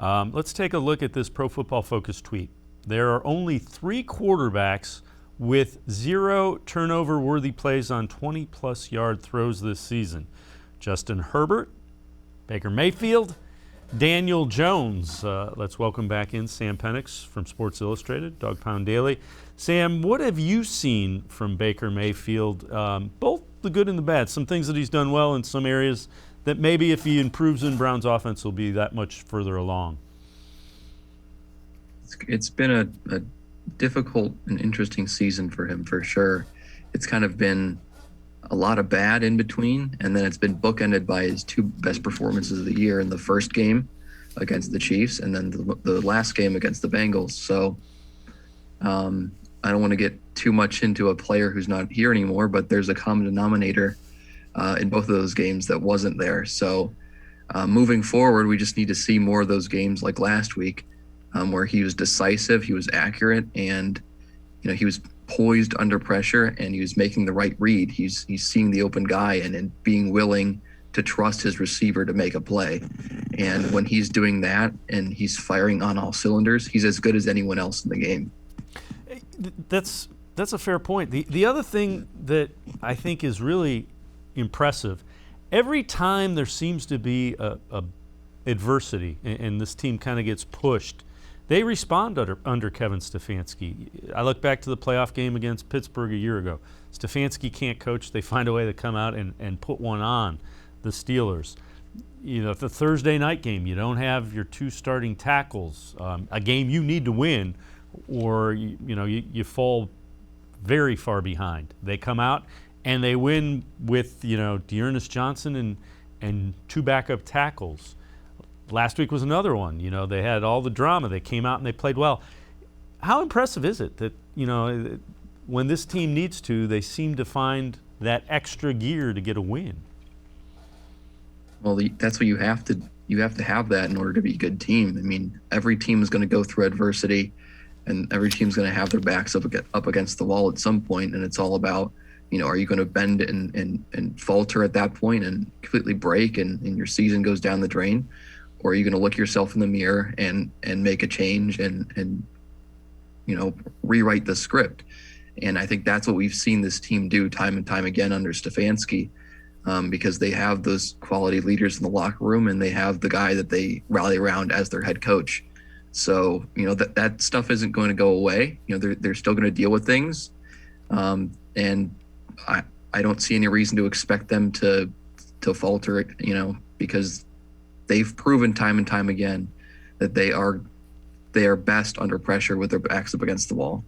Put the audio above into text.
Let's take a look at this Pro Football Focus tweet. There are only 3 quarterbacks with 0 turnover-worthy plays on 20-plus yard throws this season. Justin Herbert, Baker Mayfield, Daniel Jones. Let's welcome back in Sam Penix from Sports Illustrated, Dog Pound Daily. Sam, what have you seen from Baker Mayfield, both the good and the bad? Some things that he's done well in some areas that maybe if he improves in Brown's offense will be that much further along. It's been a difficult and interesting season for him, for sure. It's kind of been a lot of bad in between, and then it's been bookended by his 2 best performances of the year in the first game against the Chiefs and then the last game against the Bengals. So I don't want to get too much into a player who's not here anymore, but there's a common denominator in both of those games that wasn't there. So moving forward, we just need to see more of those games like last week, where he was decisive, he was accurate, and he was poised under pressure, and he was making the right read. He's seeing the open guy and being willing to trust his receiver to make a play. And when he's doing that and he's firing on all cylinders, he's as good as anyone else in the game. That's a fair point. The other thing that I think is really impressive, every time there seems to be a adversity and this team kind of gets pushed, they respond under Kevin Stefanski. I look back to the playoff game against Pittsburgh a year ago. Stefanski can't coach. They find a way to come out and put one on the Steelers. The Thursday night game, you don't have your 2 starting tackles, a game you need to win, or you fall very far behind. They come out and they win with Dearness Johnson and 2 backup tackles. Last week was another one. They had all the drama. They came out and they played well. How impressive is it that when this team needs to, they seem to find that extra gear to get a win? Well, that's what you have to have that in order to be a good team. I mean, every team is going to go through adversity, and every team's going to have their backs up against the wall at some point, and it's all about, are you going to bend and falter at that point and completely break and your season goes down the drain? Or are you going to look yourself in the mirror and make a change and rewrite the script? And I think that's what we've seen this team do time and time again under Stefanski, because they have those quality leaders in the locker room and they have the guy that they rally around as their head coach. So, that stuff isn't going to go away. They're still going to deal with things. And I don't see any reason to expect them to falter, because they've proven time and time again that they are best under pressure with their backs up against the wall.